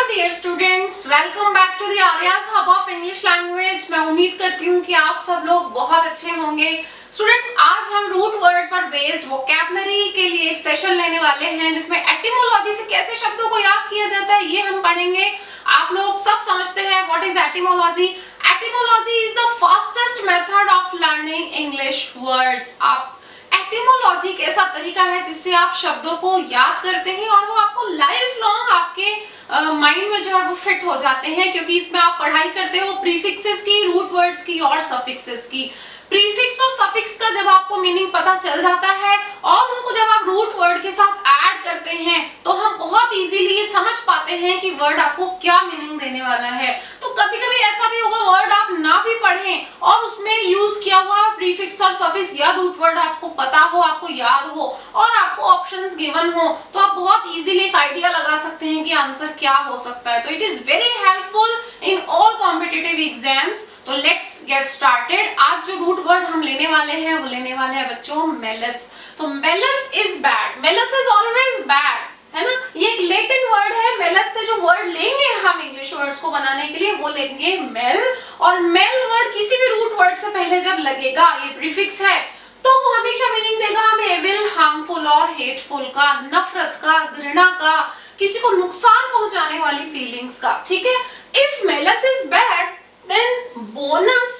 Dear students, welcome back to the Arya's hub of English language. मैं उम्मीद करती हूँ कि आप सब लोग बहुत अच्छे होंगे। स्टूडेंट्स, आज हम रूट वर्ड पर बेस्ड वोकैबुलरी के लिए एक सेशन लेने वाले हैं जिसमें एटिमोलॉजी से कैसे शब्दों को याद किया जाता है ये हम पढ़ेंगे। आप लोग सब समझते हैं what is etymology. Etymology is the fastest method of learning English words. आप एटिमोलॉजी एक ऐसा तरीका है जिससे आप शब्दों को याद करते हैं और वो आपको लाइफ लॉन्ग आपके माइंड में जो है वो फिट हो जाते हैं, क्योंकि इसमें आप पढ़ाई करते हो प्रीफिक्सेस की, रूट वर्ड्स की और सफिक्सेस की। प्रीफिक्स और सफिक्स का जब आपको मीनिंग पता चल जाता है और उनको जब आप रूट वर्ड के साथ ऐड करते हैं तो हम बहुत इजीली ये समझ पाते हैं कि वर्ड आपको क्या मीनिंग देने वाला है। तो कभी कभी ऐसा भी होगा वर्ड आप ना भी पढ़ें और उसमें यूज किया हुआ प्रीफिक्स और सफिक्स या रूट वर्ड आपको पता हो, आपको याद हो और आपको ऑप्शंस गिवन हो, तो आप बहुत इजीली एक आइडिया लगा सकते हैं कि आंसर क्या हो सकता है। तो it is very helpful in all competitive exams. तो लेट्स गेट स्टार्टेड। आज जो रूट वर्ड हम लेने वाले हैं वो लेने वाले हैं बच्चों मेलस। तो Malus is bad, Malus is always bad, है ना। ये एक लेटिन वर्ड है। मेलस से जो वर्ड लेंगे हम इंग्लिश वर्ड्स को बनाने के लिए वो लेंगे मेल, और मेल वर्ड किसी भी रूट वर्ड से पहले जब लगेगा, ये प्रीफिक्स है, तो वो हमेशा मीनिंग देगा हमें एविल, हार्मफुल और हेटफुल का, नफरत का, घृणा का, किसी को नुकसान पहुंचाने वाली फीलिंग्स का। ठीक है। If malice is bad then bonus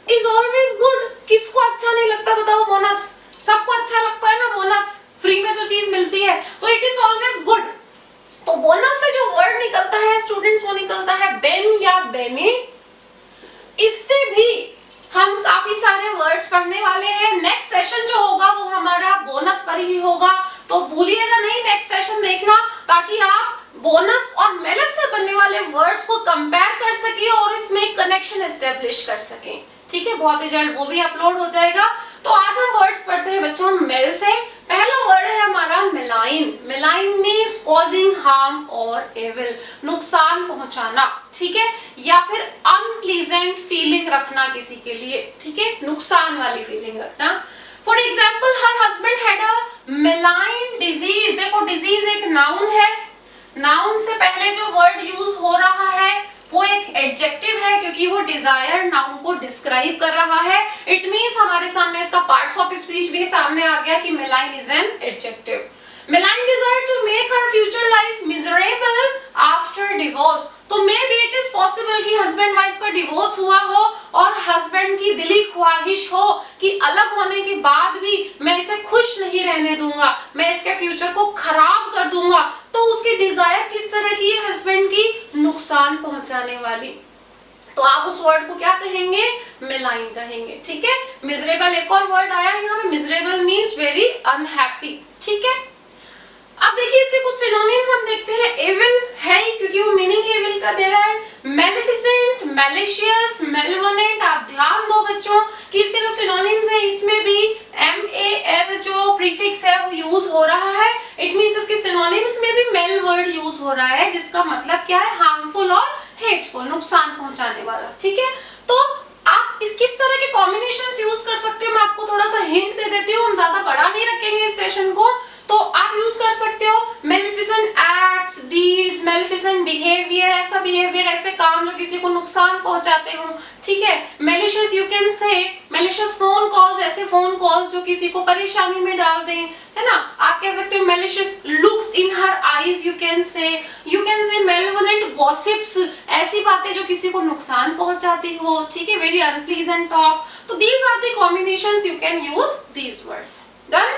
is always good. किसको अच्छा नहीं लगता बताओ बोनस? सबको अच्छा लगता है ना बोनस, फ्री में जो चीज मिलती है, तो इट इज ऑलवेज गुड। तो बोनस से जो वर्ड निकलता है स्टूडेंट्स वो निकलता है बेन या बेने। इससे भी हम काफी सारे वर्ड्स पढ़ने वाले हैं। नेक्स्ट सेशन जो होगा वो हमारा बोनस पर ही होगा, तो भूलिएगा नहीं नेक्स्ट सेशन देखना, ताकि आप बोनस और मेलस से बनने वाले वर्ड्स को कंपेयर कर सके और इसमें कनेक्शन एस्टेब्लिश कर सकें। ठीक है, बहुत ही जल्द वो भी अपलोड हो जाएगा। तो आज हम वर्ड्स पढ़ते हैं बच्चों मेल से। पहला वर्ड है हमारा मेलाइन। मेलाइन मींस कॉजिंग हार्म और एविल, नुकसान पहुंचाना। ठीक है, या फिर अनप्लीजेंट फीलिंग रखना किसी के लिए। ठीक है, नुकसान वाली फीलिंग रखना। For example, her husband had a मेलाइन disease. देखो डिजीज एक नाउन है, नाउन से पहले जो वर्ड यूज हो रहा है वो एक एडजेक्टिव है, क्योंकि वो डिजायर नाउन को डिस्क्राइब कर रहा है। इट मींस हमारे सामने इसका पार्ट्स ऑफ स्पीच भी सामने आ गया कि malign is an adjective. Malign desire to make her future life miserable after divorce. तो maybe it is possible कि हस्बैंड वाइफ का डिवोर्स हुआ हो और हस्बैंड की दिली ख्वाहिश हो कि अलग होने के बाद भी मैं इसे खुश नहीं रहने दूंगा, मैं इसके फ्यूचर को खराब कर दूंगा। तो उसकी डिजायर किस तरह की है हस्बैंड की? नुकसान पहुंचाने वाली। तो आप उस वर्ड को क्या कहेंगे? मेलाइन कहेंगे। ठीक है। मिजरेबल एक और वर्ड आया यहाँ पे, मिजरेबल मीन्स वेरी अनहैप्पी। ठीक है। अब देखिए इसके कुछ सिनोनिम्स हम देखते हैं। एविल है क्योंकि वो मीनिंग एविल का दे रहा है। मेलिफिसेंट, मैलिशियस, मेलेवोलेंट। आप ध्यान दो बच्चों कि इसके जो सिनोनिम्स है इसमें भी MAL जो प्रीफिक्स है वो यूज हो रहा है। इट मींस इसके सिनोनिम्स में भी मेल वर्ड यूज हो रहा है, जिसका मतलब क्या है? हार्मफुल और हेटफुल, नुकसान पहुंचाने वाला। ठीक है। तो आप इस किस तरह के कॉम्बिनेशंस यूज कर सकते हो मैं आपको थोड़ा सा हिंट दे देती हूँ। हम ज्यादा बड़ा नहीं रखेंगे इस सेशन को। तो आप यूज कर सकते हो मेलिफिसेंट एक्ट्स, डीड्स, मेलिफिसेंट बिहेवियर, ऐसा बिहेवियर, ऐसे काम जो किसी को नुकसान पहुंचाते हो। ठीक है। मैलिशियस यू कैन से मैलिशियस फोन कॉल्स, ऐसे फोन कॉल्स जो किसी को परेशानी में डाल दें, है ना। आप कह सकते हो malicious looks in her eyes, you can say malevolent gossips, ऐसी बातें जो किसी को नुकसान पहुंचाती हो। ठीक है, वेरी अनप्लीजेंट टॉक्स। तो these are the combinations you can use these words. Done?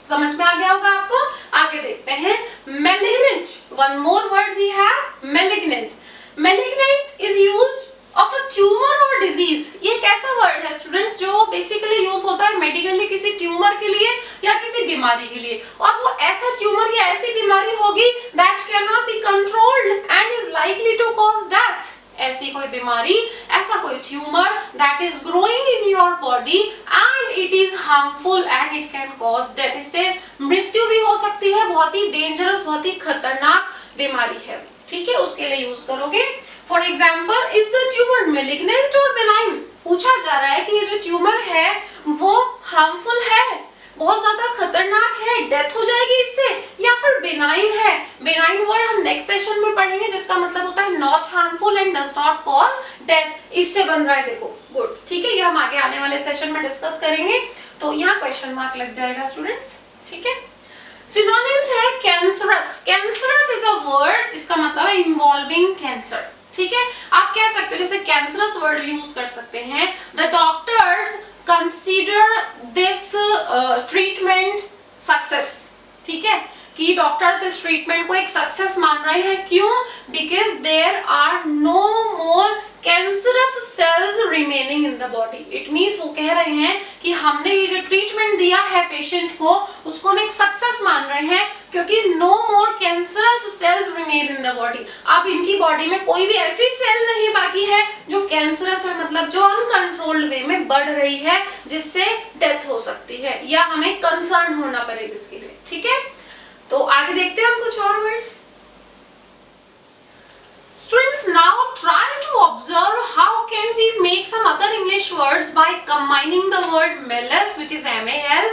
समझ में आ गया होगा आपको। आगे देखते हैं malignant। One more word we have malignant। malignant is used of a tumour और डिजीज। ये एक ऐसा वर्ड है स्टूडेंट्स जो बेसिकली यूज होता है मेडिकली किसी ट्यूमर के लिए या किसी बीमारी के लिए, और वो ऐसा ट्यूमर या ऐसी बीमारी होगी that can not be controlled and is likely to cause death. ऐसी कोई बीमारी, ऐसा कोई tumour that is growing in your body and it is harmful and it can cause death. इससे मृत्यु भी हो सकती है। बहुत ही डेंजरस, बहुत ही खतरनाक बीमारी है। ठीक है, उसके लिए यूज करोगे। For example, is the tumour malignant और बेनाइन? पूछा जा रहा है कि ये जो ट्यूमर है वो हार्मफुल है, बहुत ज्यादा खतरनाक है, डेथ हो जाएगी इससे, या फिर बेनाइन है। बेनाइन साइन वर्ड हम नेक्स्ट सेशन में पढ़ेंगे, जिसका मतलब होता है not harmful and does not cause death. इससे बन रहा है देखो गुड, ठीक है, ये हम आगे आने वाले सेशन में डिस्कस करेंगे। तो यहाँ क्वेश्चन मार्क लग जाएगा स्टूडेंट्स, ठीक है। सिनोनिम्स है cancerous. Cancerous is a word, इसका मतलब है इन्वॉल्विंग कैंसर, ठीक है। आप कह सकते हो जैसे कैंसरस वर्ड यूज कर सकते हैं, the doctors consider this treatment success, ठीक है, कि डॉक्टर्स इस ट्रीटमेंट को एक सक्सेस मान रहे हैं। क्यों? Because there are no more cancerous cells remaining in the body. It means वो कह रहे हैं कि हमने ये जो ट्रीटमेंट दिया है पेशेंट को, उसको हम एक सक्सेस मान रहे हैं, क्योंकि no more cancerous cells remain in the body. अब इनकी बॉडी में कोई भी ऐसी सेल नहीं बाकी है जो कैंसरस है, मतलब जो अनकंट्रोल्ड वे में बढ़ रही है, जिससे डेथ हो सकती है या हमें कंसर्न होना पड़े जिसके लिए, ठीक है। तो आगे देखते हैं हम कुछ और words. Students, now try to observe how can we make some other English words by combining the word malus, which is M-A-L,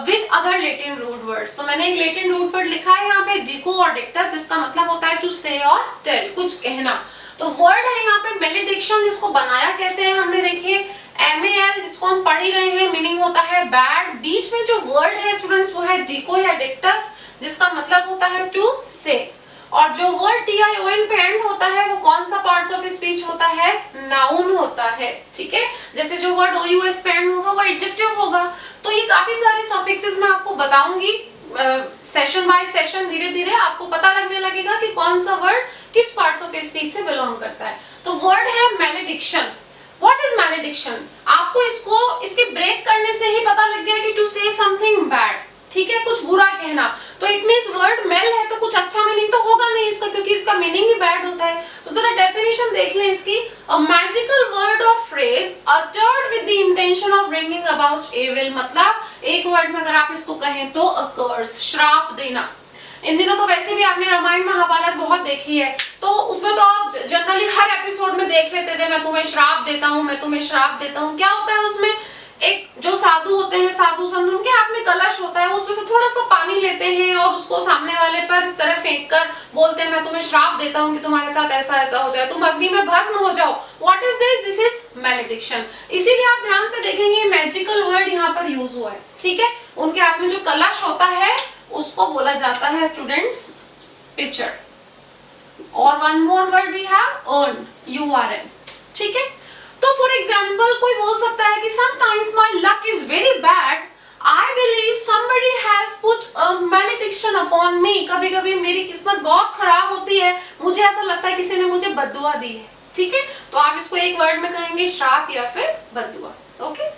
with other Latin root words. तो मैंने एक Latin root word लिखा है यहाँ पे dico और dictus, जिसका मतलब होता है to say और tell, कुछ कहना। तो word है यहाँ पे malediction, जिसको बनाया कैसे है हमने देखिए M-A-L, जिसको हम पढ़ ही रहे हैं, मीनिंग होता है बैड। बीच में जो वर्ड है स्टूडेंट्स वो है dico या dictus, जिसका मतलब होता है to say। और जो वर्ड tion पे एंड होता है वो कौन सा पार्ट्स ऑफ स्पीच होता है? नाउन होता है, ठीक है। जैसे जो वर्डous पे एंड होगा वो एडजेक्टिव होगा। तो ये काफी सारे सफिक्सेस मैं आपको बताऊंगी सेशन बाय सेशन, धीरे धीरे आपको पता लगने लगेगा कि कौन सा वर्ड किस पार्ट्स ऑफ स्पीच से बिलोंग करता है। तो वर्ड है मैलेडिक्शन। What is मैलेडिक्शन? आपको इसके ब्रेक करने से ही पता लग गया कि टू से समथिंग बैड, ठीक है, कुछ बुरा कहना। तो इट मींस वर्ड मेल है तो कुछ अच्छा मीनिंग तो होगा नहीं इसका, क्योंकि इसका मीनिंग ही बैड होता है। तो जरा डेफिनेशन देख लें इसकी। अ मैजिकल वर्ड और phrase uttered with the intention of bringing about evil, मतलब एक वर्ड में अगर आप इसको कहें तो अ कर्स, श्राप देना। इन दिनों तो वैसे भी आपने रामायण महाभारत बहुत देखी है, तो उसमें तो आप जनरली हर एपिसोड में देख लेते थे मैं तुम्हें श्राप देता हूँ, मैं तुम्हें श्राप देता हूँ। क्या होता है उसमें? एक जो साधु होते हैं, साधु संत, उनके हाथ में कलश होता है, उसमें से थोड़ा सा पानी लेते हैं और उसको सामने वाले पर इस तरह फेंक कर बोलते हैं मैं तुम्हें श्राप देता हूँ कि तुम्हारे साथ ऐसा ऐसा हो जाए, तुम अग्नि में भस्म हो जाओ। What is this? This is malediction. इसीलिए आप ध्यान से देखेंगे मैजिकल वर्ड यहाँ पर यूज हुआ है, ठीक है। उनके हाथ में जो कलश होता है उसको बोला जाता है स्टूडेंट्स पिचर। और one more word we have urn, URN, ठीक है। तो फॉर एग्जाम्पल कोई बोल सकता है कि sometimes my luck is very bad, I believe somebody has put a malediction upon me। कभी कभी मेरी किस्मत बहुत खराब होती है, मुझे ऐसा लगता है किसी ने मुझे बद्दुआ दी है, ठीक है। तो आप इसको एक वर्ड में कहेंगे श्राप या फिर बद्दुआ, ओके।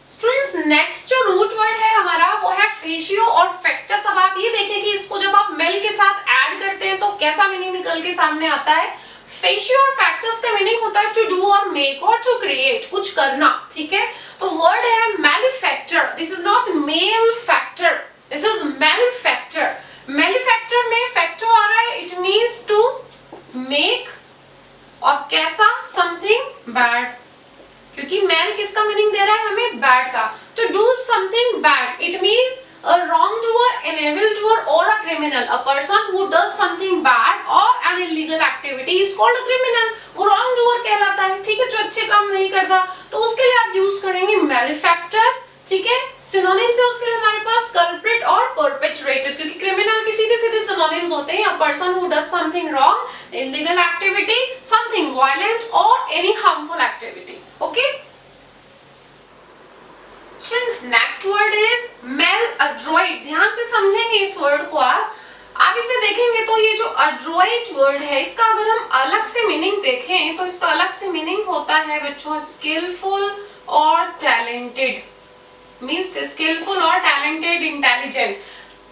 स्टूडेंट्स, नेक्स्ट जो रूट वर्ड है हमारा वो है फेशियो और फैक्टस। अब आप ये देखें कि इसको जब आप मेल के साथ ऐड करते हैं तो कैसा मीनिंग निकल के सामने आता है। फेशियो और फैक्टस का मीनिंग होता है टू डू और मेक और टू क्रिएट, कुछ करना, ठीक है। तो वर्ड है manufacture. This is not mail factor, this is manufacture. Manufacture में फैक्टर आ रहा है, इट मींस टू मेक और कैसा? समथिंग बैड, क्योंकि मैल किसका मीनिंग दे रहा है हमें? बैड का। To do something bad, it means a wrongdoer, an evildoer or a criminal, a person who does something bad or an illegal activity is called a criminal। वो wrongdoer कहलाता है, ठीक है, जो अच्छे काम नहीं करता। तो उसके लिए आप यूज करेंगे malefactor, ठीक है। सिनोनिम्स है उसके लिए हमारे पास culprit और perpetrator, क्योंकि criminal के सीधे सीधे सिनोनिम्स होते हैं, a person who does something wrong, illegal activity, something violent or any harmful activity, okay। Students, next word is maladroit। ध्यान से समझेंगे इस वर्ड को आप इसमें देखेंगे तो ये जो adroit वर्ड है इसका अगर हम अलग से मीनिंग देखें तो इसका अलग से मीनिंग होता है which was skillful और talented, means skillful और talented, intelligent।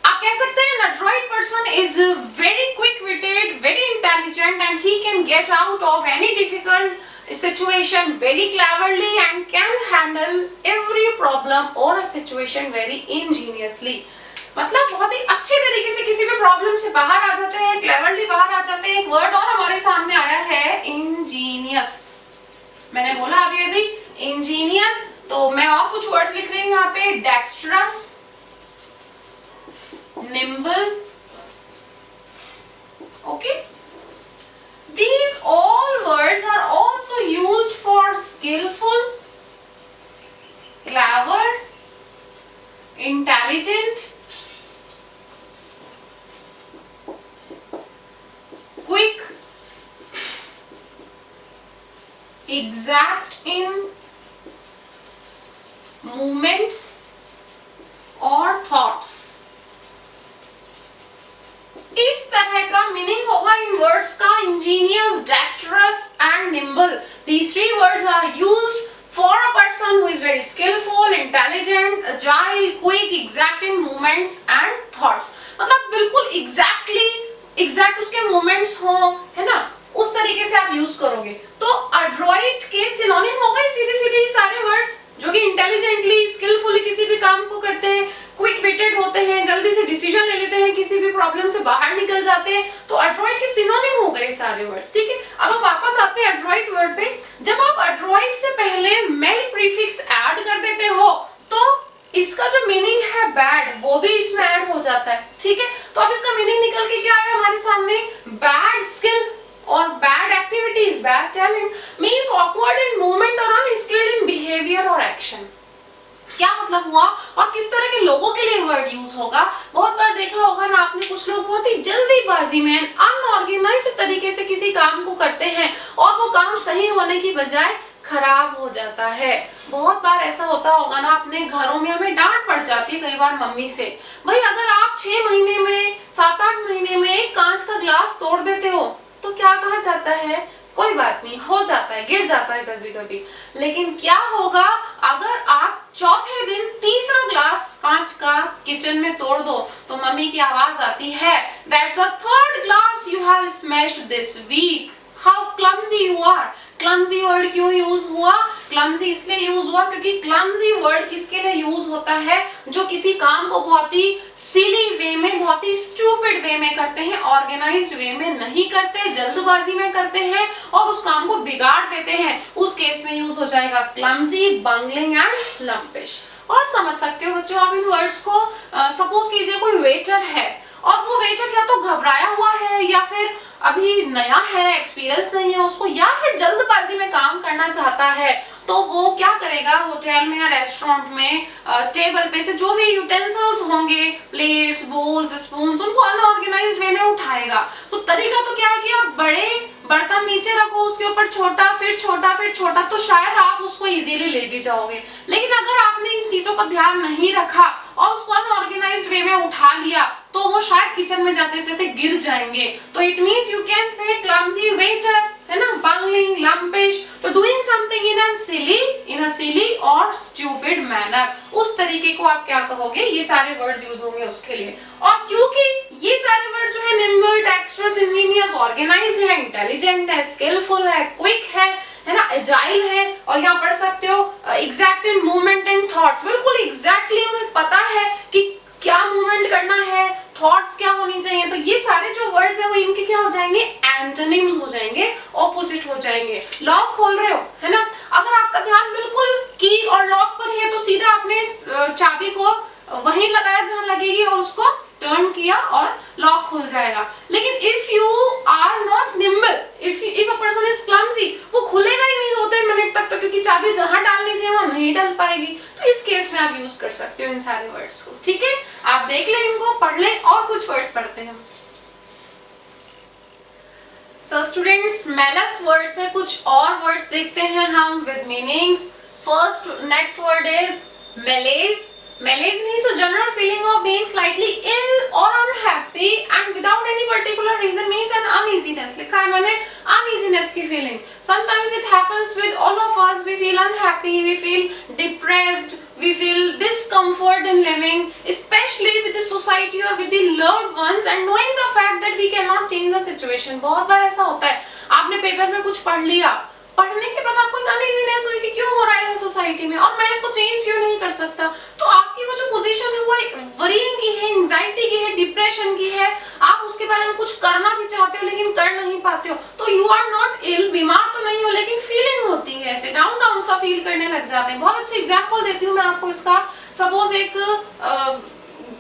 आप कह सकते हैं an adroit person is very quick-witted, very intelligent and he can get out of any difficult situation very cleverly and can handle every problem or a situation very ingeniously। मतलब बहुत ही अच्छे तरीके से किसी भी प्रॉब्लम से बाहर आ जाते हैं, क्लेवरली बाहर आ जाते हैं। एक वर्ड और हमारे सामने आया है इंजीनियस। मैंने बोला अभी इंजीनियस, तो मैं और कुछ वर्ड्स लिख रही हूँ यहाँ पे, dextrous, nimble, Okay, these all words are also used for skillful, clever, intelligent, quick, exact in movements और thoughts. इस तरह का मीनिंग होगा इन वर्ड्स का ingenious, dexterous and nimble. These three words are used for a person who is very skillful, intelligent, agile, quick, exact in movements and thoughts. मतलब बिल्कुल exact उसके movements हो, है ना, उस तरीके से आप यूज करोगे. तो adroit के सिनोनिम हो गए सीधे सीधे सारे वर्ड्स जो कि इंटेलिजेंटली, स्किलफुली किसी भी काम को करते हैं, क्विक विटेड होते हैं, जल्दी से डिसीजन ले लेते हैं, किसी भी प्रॉब्लम से बाहर निकल जाते हैं. तो एड्रॉइट के सिनोनिम हो गए सारे वर्ड्स. ठीक है, अब हम वापस आते हैं एड्रॉइट वर्ड पे. जब आप एड्रॉइट से पहले मेल प्रीफिक्स ऐड कर देते हो तो इसका जो मीनिंग है बैड वो भी इसमें ऐड हो जाता है. ठीक है, तो अब इसका मीनिंग निकल के क्या आया हमारे सामने, बैड स्किल और bad activities, bad talent means awkward in movement और unskilled in behavior और action. क्या मतलब हुआ और किस तरह के लोगों के लिए वर्ड यूज होगा. बहुत बार देखा होगा ना आपने, कुछ लोग बहुत ही जल्दीबाजी में अनऑर्गेनाइज्ड तरीके से किसी काम को करते हैं और वो काम सही होने की बजाय खराब हो जाता है. बहुत बार ऐसा होता होगा ना, अपने घरों में हमें डांट पड़ जाती है कई बार मम्मी से, भाई अगर आप 6 महीने में 7-8 महीने में एक कांच का ग्लास तोड़ देते हो तो क्या कहा जाता है, कोई बात नहीं, हो जाता है, गिर जाता है कभी कभी. लेकिन क्या होगा अगर आप चौथे दिन तीसरा ग्लास कांच का किचन में तोड़ दो तो मम्मी की आवाज आती है, that's the third glass you have smashed this week, how clumsy you are. Clumsy word क्यों यूज हुआ, क्लमजी इसलिए यूज हुआ क्योंकि क्लमजी वर्ड किसके लिए यूज होता है, जो किसी काम को बहुत ही सिली वे में, बहुत ही स्टूपिड वे में करते हैं, ऑर्गेनाइज्ड वे में नहीं करते, जल्दबाजी में करते हैं और उस काम को बिगाड़ देते हैं. उस केस में यूज हो जाएगा क्लमजी, बंगलिंग एंड लंपिश. और समझ सकते हो बच्चों आप इन वर्ड्स को. सपोज कीजिए कोई वेटर है और वो वेटर या तो घबराया हुआ है या फिर अभी नया है, एक्सपीरियंस नहीं है उसको, या फिर जल्दबाजी में काम करना चाहता है, तो वो क्या करेगा, होटल में या रेस्टोरेंट में टेबल पे से जो भी यूटेंसिल्स होंगे, प्लेट्स, बोल्स, स्पून्स, उनको अनऑर्गेनाइज्ड वे में उठाएगा. तो तरीका तो क्या है कि आप बड़े बर्तन नीचे रखो, उसके ऊपर छोटा, फिर छोटा, फिर छोटा, तो शायद आप उसको इजीली ले भी जाओगे. लेकिन अगर आपने इन चीजों का ध्यान नहीं रखा और उसको अनऑर्गेनाइज्ड वे में उठा लिया तो वो शायद किचन में जाते जाते गिर जाएंगे. तो इट मींस यू कैन से क्लमजी वेटर, है ना, बंगलिंग, लंपिश. तो डूइंग समथिंग इन अ सिली और स्टूपिड मैनर, उस तरीके को आप क्या कहोगे, ये सारे वर्ड्स यूज होंगे उसके लिए. और क्योंकि ये सारे वर्ड्स जो है निम्बल, डेक्स्ट्रस, इंजीनियस, ऑर्गेनाइज्ड है, इंटेलिजेंट है, स्किलफुल है, क्विक है ना, एजाइल है, और यहाँ पढ़ सकते हो exact in movement and thoughts, बिल्कुल एग्जैक्टली उन्हें पता है कि क्या मूवमेंट करना है, थॉट्स क्या होनी चाहिए. तो ये सारे जो वर्ड्स है वो इनके क्या हो जाएंगे, एंटोनिम्स हो जाएंगे, ऑपोजिट हो जाएंगे. लॉक खोल रहे हो, है ना, अगर आपका ध्यान बिल्कुल की और लॉक पर है तो सीधा आपने चाबी को वहीं लगाया जहां लगेगी और उसको टर्न किया और लॉक खुल जाएगा. लेकिन if you are not nimble, if a person is clumsy, वो खुलेगा ही नहीं 2-3 मिनट तक, तो क्योंकि चाबी जहां डालनी चाहिए वहां नहीं डाल पाएगी. तो इस केस में आप यूज कर सकते हो इन सारे वर्ड्स को. ठीक है, आप देख लें, इनको पढ़ लें और कुछ वर्ड्स पढ़ते हैं. सो स्टूडेंट्स, मेलस वर्ड से कुछ और वर्ड्स देखते हैं हम with meanings. First, next word is मेलेज. Malaise means a general feeling of being slightly ill or unhappy and without any particular reason, means an uneasiness. लिखा है मैंने uneasiness की feeling. Sometimes it happens with all of us. We feel unhappy, we feel depressed, we feel discomfort in living, especially with the society or with the loved ones, and knowing the fact that we cannot change the situation. बहुत बार ऐसा होता है, आपने paper में कुछ पढ़ लिया, पढ़ने के बाद आपको अनइजीनेस हुई कि क्यों हो रहा है सोसाइटी में और मैं इसको चेंज क्यों नहीं कर सकता. तो आपकी वो जो पोजीशन है वो एक वरीइंग की है, एंजाइटी की है, डिप्रेशन की है. आप उसके बारे में कुछ करना भी चाहते हो लेकिन कर नहीं पाते हो. तो यू आर नॉट इल, बीमार तो नहीं हो, लेकिन फीलिंग होती है, ऐसे डाउन डाउन सा फील करने लग जाते हैं. बहुत अच्छे एग्जाम्पल देती हूँ मैं आपको इसका. सपोज एक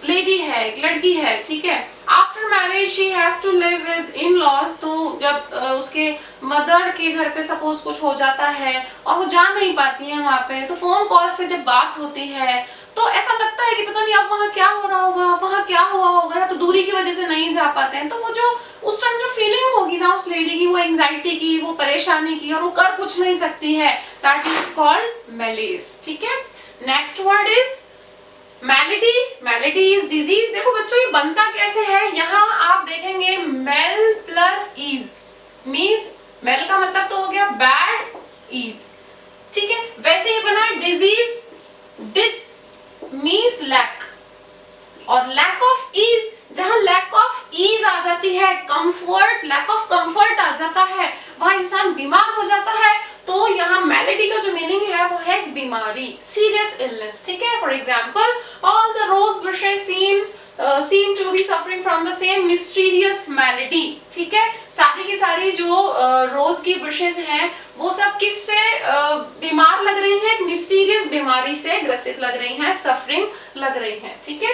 लेडी है, एक लड़की है, ठीक है, after marriage she has to live with in laws, तो जब उसके मदर के घर पे सपोज कुछ हो जाता है और वो जा नहीं पाती है वहाँ पे, तो फोन कॉल से जब बात होती है तो ऐसा लगता है कि पता नहीं अब वहाँ क्या हो रहा होगा, वहाँ क्या हुआ होगा, या तो दूरी की वजह से नहीं जा पाते हैं। तो वो जो उस टाइम जो फीलिंग होगी ना उस लेडी की, वो एंजाइटी की, वो परेशानी की, और वो कर कुछ नहीं सकती है, दैट इज कॉल्ड मैलेज। ठीक है, next word is malady. Malady is disease. देखो बच्चों ये बनता कैसे है, यहाँ आप देखेंगे mal plus ease means, mal का मतलब तो हो गया बैड, ईज, ठीक है, वैसे ही बना डिजीज, डिस मीन्स लैक, और लैक ऑफ ईज, जहां लैक ऑफ ईज आ जाती है, कंफर्ट, लैक ऑफ कंफर्ट आ जाता है, वहां इंसान बीमार हो जाता है, तो यहाँ मैलेडी का जो मीनिंग है वो है बीमारी, सीरियस इलनेस। ठीक है, for example all the rose bushes seem to be suffering from the same mysterious malady। ठीक है, सारी की सारी जो रोज की बुशेस हैं वो सब किससे बीमार लग रही हैं, एक मिस्टीरियस बीमारी से ग्रसित लग रही हैं, सफरिंग लग रही हैं। ठीक है,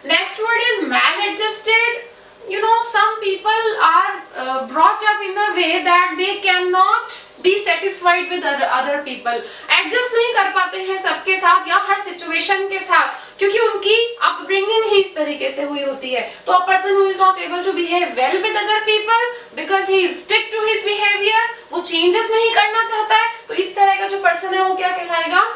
next word is maladjusted। You know, some people are brought up in a way that they cannot be satisfied with other people। Adjust नहीं कर पाते हैं सबके साथ या हर सिचुएशन के साथ, क्योंकि उनकी अपब्रिंगिंग ही इस तरीके से हुई होती है। तो a person who is not able to behave well with other people because he is stick to his behavior, वो changes नहीं करना चाहता है, तो इस तरह का जो पर्सन है वो क्या कहलाएगा,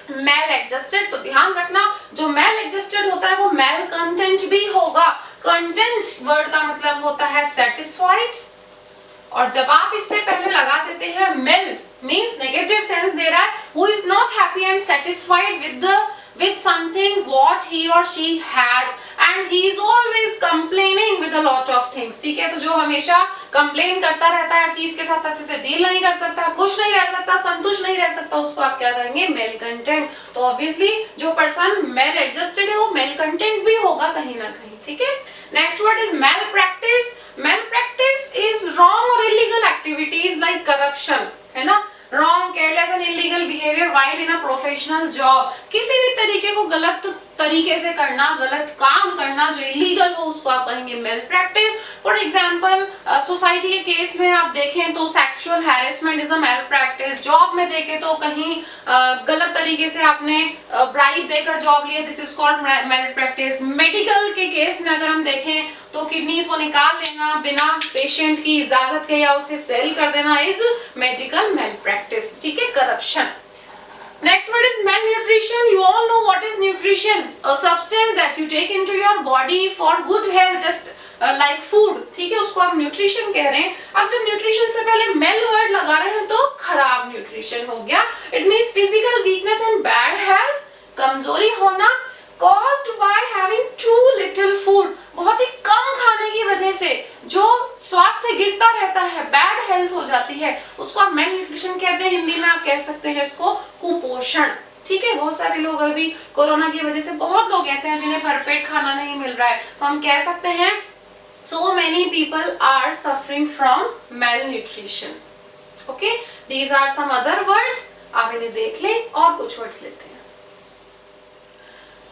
मेल एडजस्टेड। तो ध्यान रखना जो मेल एडजस्टेड होता है वो मेल कंटेंट भी होगा। कंटेंट वर्ड का मतलब होता है सेटिस्फाइड, और जब आप इससे पहले लगा देते हैं mail means negative sense they रहा है, who is not happy and satisfied with something what he or she has and he is always complaining with a lot of things। ठीक है, तो जो हमेशा कंप्लेन करता रहता है, हर चीज के साथ अच्छे से डील नहीं कर सकता, खुश नहीं रह सकता, संतुष्ट नहीं रह सकता, उसको आप क्या करेंगे, मेल कंटेंट। तो ऑब्वियसली जो पर्सन मेल एडजस्टेड है वो मेल कंटेंट भी होगा कहीं ना कहीं। ठीक है, next word is malpractice. Malpractice is wrong और इलीगल एक्टिविटीज लाइक करप्शन, है ना, wrong, careless and illegal behavior while in a professional job। किसी भी तरीके को गलत तरीके से करना, गलत काम करना जो इलीगल हो उसको आप कहेंगे malpractice. For example society के केस में आप देखें तो sexual harassment is a malpractice. Job में देखें तो कहीं गलत तरीके से आपने ब्राइब देकर जॉब लिया, this is called male practice. Medical के केस में अगर हम देखें तो किडनीज को निकाल लेना बिना पेशेंट की इजाजत के या उसे सेल कर देना इज मेडिकल मेल प्रैक्टिस। ठीक है, corruption. Next word is malnutrition। You all know what is nutrition, a substance that you take into your body for good health, just like food। ठीक है, उसको आप न्यूट्रिशन कह रहे हैं। अब जब न्यूट्रिशन से पहले मेल वर्ड लगा रहे हैं तो खराब न्यूट्रिशन हो गया। It means physical weakness and bad health, कमजोरी होना, caused by having too little food, बहुत ही कम खाने की वजह से जो स्वास्थ्य गिरता रहता है, बैड हेल्थ हो जाती है, उसको आप मेल न्यूट्रिशन कहते हैं। हिंदी में आप कह सकते हैं इसको कुपोषण। ठीक है, बहुत सारे लोग अभी कोरोना की वजह से बहुत लोग ऐसे हैं जिन्हें भरपेट खाना नहीं मिल रहा है, तो हम कह सकते हैं so many people are suffering from malnutrition। okay, these are some other words, आप इन्हें देख लें और कुछ वर्ड्स लेते हैं।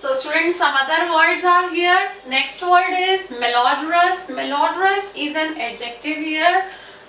So students, some other words are here. Next word is malodorous। Malodorous is an adjective here।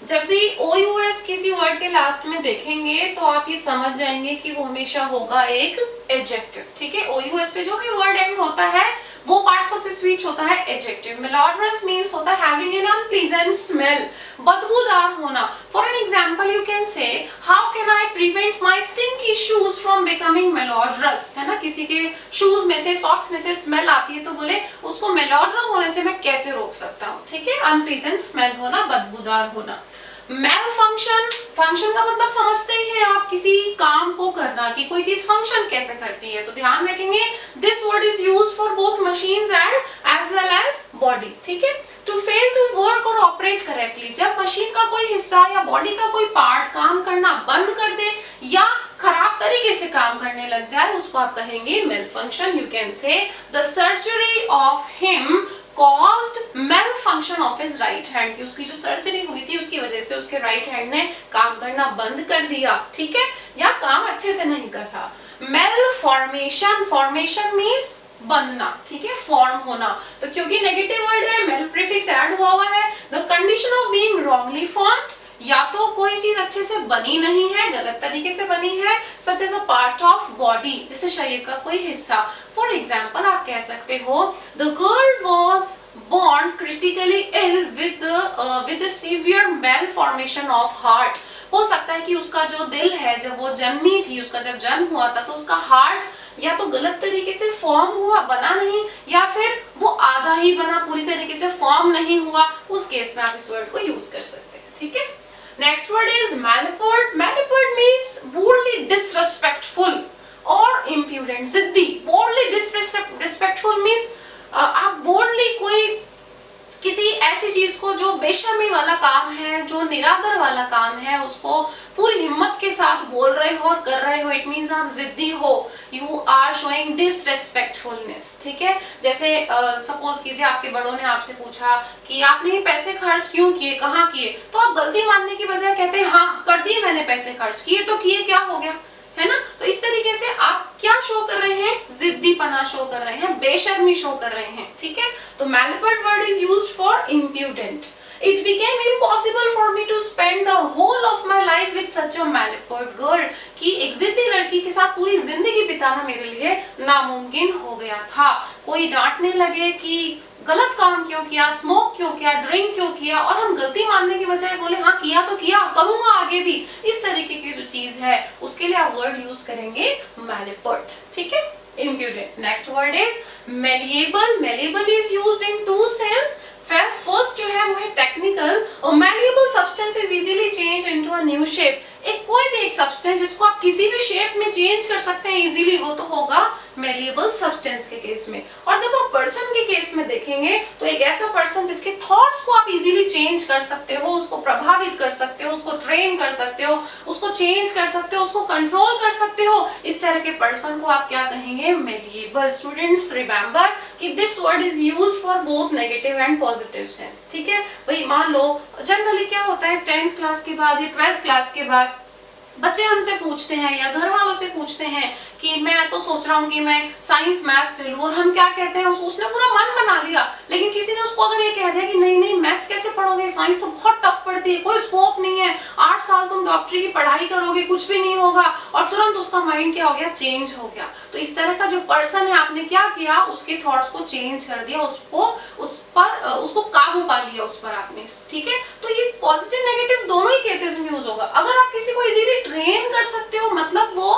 जब भी OUS किसी वर्ड के लास्ट में देखेंगे तो आप ये समझ जाएंगे कि वो हमेशा होगा एक एडजेक्टिव। ठीक है, OUS पे जो भी वर्ड एंड होता है वो पार्ट्स ऑफ स्पीच होता है एडजेक्टिव। malodorous मींस होता है having an unpleasant smell, बदबूदार होना। For an example you can say how can I prevent my stinky shoes from becoming malodorous। है ना, किसी के शूज में से, सॉक्स में से स्मेल आती है तो बोले उसको malodorous होने से मैं कैसे रोक सकता हूँ। ठीक है, unpleasant smell होना, बदबूदार होना। मैलफंक्शन, फंक्शन का मतलब समझते ही हैं आप, किसी काम को करना, कि कोई चीज फंक्शन कैसे करती है। तो ध्यान रखेंगे this word is used for both machines and as well as body. ठीक है, टू फेल टू वर्क और ऑपरेट करेक्टली, जब मशीन का कोई हिस्सा या बॉडी का कोई पार्ट काम करना बंद कर दे या खराब तरीके से काम करने लग जाए उसको आप कहेंगे मैलफंक्शन। यू कैन से the surgery of him caused malfunction of his right hand, कि उसकी जो सर्जरी हुई थी उसकी वजह से उसके राइट हैंड ने काम करना बंद कर दिया। ठीक है, या काम अच्छे से नहीं कर रहा। malformation, formation मींस बनना। ठीक है, फॉर्म होना। तो क्योंकि नेगेटिव वर्ड है, mal prefix add being wrongly formed, या तो कोई चीज अच्छे से बनी नहीं है, गलत तरीके से बनी है, such as a part of body, जैसे शरीर का कोई हिस्सा। फॉर एग्जाम्पल आप कह सकते हो the girl was born critically ill with the severe malformation of heart। हो सकता है कि उसका जो दिल है, जब वो जन्मी थी, उसका जब जन्म हुआ था, तो उसका हार्ट या तो गलत तरीके से फॉर्म हुआ, बना नहीं, या फिर वो आधा ही बना, पूरी तरीके से फॉर्म नहीं हुआ। उस केस में आप इस वर्ड को यूज कर सकते हैं, ठीक है। Next word is malapert। malapert means boldly disrespectful or impudent। जिद्दी, boldly disrespectful means आप बोल्डली कोई किसी ऐसी चीज को जो बेशर्मी वाला काम है, जो निरादर वाला काम है, उसको पूरी हिम्मत के साथ बोल रहे हो और कर रहे हो। इट मीन्स आप जिद्दी हो, यू आर शोइंग डिसरेस्पेक्टफुलनेस, ठीक है। जैसे सपोज कीजिए आपके बड़ों ने आपसे पूछा कि आपने ये पैसे खर्च क्यों किए, कहाँ किए, तो आप गलती मानने की बजाय कहते हैं हाँ कर दिए मैंने पैसे खर्च, किए तो किए, क्या हो गया, है ना। तो इस तरीके से आप क्या शो कर रहे हैं, जिद्दीपना शो कर रहे हैं, बेशर्मी शो कर रहे हैं, ठीक है। तो malapert word is used for impudent। It became impossible for me to spend the whole of my life with such a malapert girl। कि एक जिद्दी लड़की के साथ पूरी जिंदगी बिताना मेरे लिए नामुमकिन हो गया था। कोई डांटने लगे कि गलत काम क्यों किया, स्मोक क्यों किया, ड्रिंक क्यों किया, और हम गलती मानने के बजाय बोले हाँ किया तो किया, करूंगा आगे भी। इस तरीके की जो चीज है उसके लिए आप वर्ड यूज करेंगे malapert, ठीक है, impudent। Next word is malleable। malleable is used in two sense। First जो है वो है technical. malleable substance is easily changed into a new shape। एक कोई भी एक सब्सटेंस जिसको आप किसी भी शेप में चेंज कर सकते हैं इजीली, वो तो होगा malleable substance के केस में। और जब आप पर्सन के केस में देखेंगे तो एक ऐसा पर्सन जिसके थॉट्स को आप इजीली चेंज कर सकते हो, उसको प्रभावित कर सकते हो, उसको ट्रेन कर सकते हो, उसको चेंज कर सकते हो, उसको कंट्रोल कर सकते हो, इस तरह के पर्सन को आप क्या कहेंगे, malleable। स्टूडेंट्स रिमेंबर कि this word is used for both negative and positive sense, ठीक है। भाई मान लो जनरली क्या होता है 10th क्लास के बाद या 12th क्लास के बाद बच्चे हमसे पूछते हैं या घर वालों से पूछते हैं कि मैं तो सोच रहा हूँ कि मैं साइंस मैथ्स ले लूँ, और हम क्या कहते हैं उसने पूरा मन बना लिया, लेकिन किसी ने उसको अगर ये कह दिया कि नहीं नहीं मैथ्स कैसे पढ़ोगे, साइंस तो बहुत टफ पड़ती है, कोई स्कोप नहीं है, 8 साल तुम डॉक्टरी की पढ़ाई करोगे कुछ भी नहीं होगा, और तुरंत उसका माइंड क्या हो गया, चेंज हो गया। तो इस तरह का जो पर्सन है, आपने क्या किया, उसके थॉट्स को चेंज कर दिया, उसको काबू पा लिया उस पर आपने, ठीक है। तो ये पॉजिटिव नेगेटिव दोनों ही केसेस में यूज होगा। अगर आप किसी को इजीली ट्रेन कर सकते हो, मतलब वो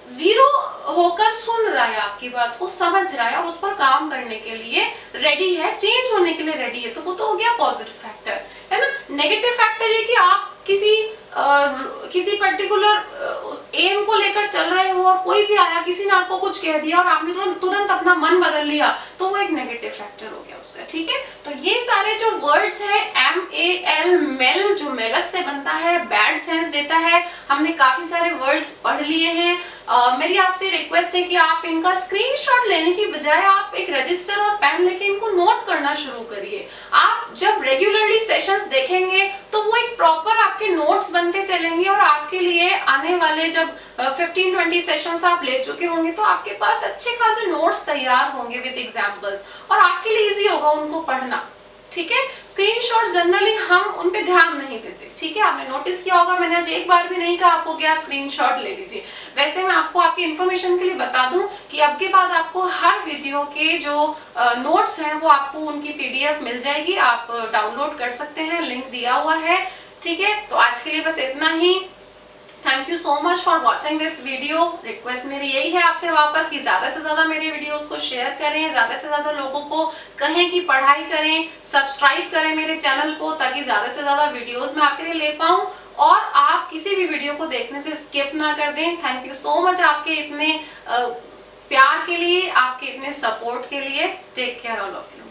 जीरो होकर सुन रहा है, आपकी बात को समझ रहा है और उस पर काम करने के लिए रेडी है, चेंज होने के लिए रेडी है, तो वो तो हो गया पॉजिटिव फैक्टर, है ना। नेगेटिव फैक्टर ये कि आप किसी पर्टिकुलर एम को लेकर चल रहे हो और कोई भी आया, किसी ने आपको कुछ कह दिया और आपने तुरंत अपना मन बदल लिया, तो वो एक नेगेटिव फैक्टर हो गया उसका, ठीक है। तो ये सारे जो वर्ड्स हैं MAL, मेल, जो मेलस से बनता है, बैड सेंस देता है, हमने काफी सारे वर्ड्स पढ़ लिए हैं। मेरी आपसे रिक्वेस्ट है कि आप इनका स्क्रीनशॉट लेने की बजाय आप एक रजिस्टर और पेन लेके इनको नोट करना शुरू करिए। आप जब रेगुलरली सेशंस देखेंगे तो वो एक प्रॉपर आपके नोट्स बनते चलेंगे, और आपके लिए आने वाले जब 15-20 सेशंस आप ले चुके होंगे तो आपके पास अच्छे खासे नोट्स तैयार होंगे विद एग्जांपल्स, और आपके लिए इजी होगा उनको पढ़ना, ठीक है। स्क्रीनशॉट जनरली हम उन पे ध्यान नहीं देते, ठीक है। आपने नोटिस किया होगा, मैंने आज एक बार भी नहीं कहा आपको कि आप स्क्रीनशॉट ले लीजिए। वैसे मैं आपको आपकी इन्फॉर्मेशन के लिए बता दूं कि अब के बाद आपको हर वीडियो के जो नोट्स हैं वो आपको उनकी PDF मिल जाएगी, आप डाउनलोड कर सकते हैं, लिंक दिया हुआ है, ठीक है। तो आज के लिए बस इतना ही। Thank you so much for watching this video. Request मेरी यही है आपसे वापस कि ज्यादा से ज्यादा मेरे वीडियोस को शेयर करें, ज्यादा से ज्यादा लोगों को कहें कि पढ़ाई करें, सब्सक्राइब करें मेरे चैनल को, ताकि ज्यादा से ज्यादा वीडियोस मैं आपके लिए ले पाऊं और आप किसी भी वीडियो को देखने से स्किप ना कर दें। थैंक यू सो मच आपके इतने प्यार के लिए, आपके इतने सपोर्ट के लिए। Take care all of you.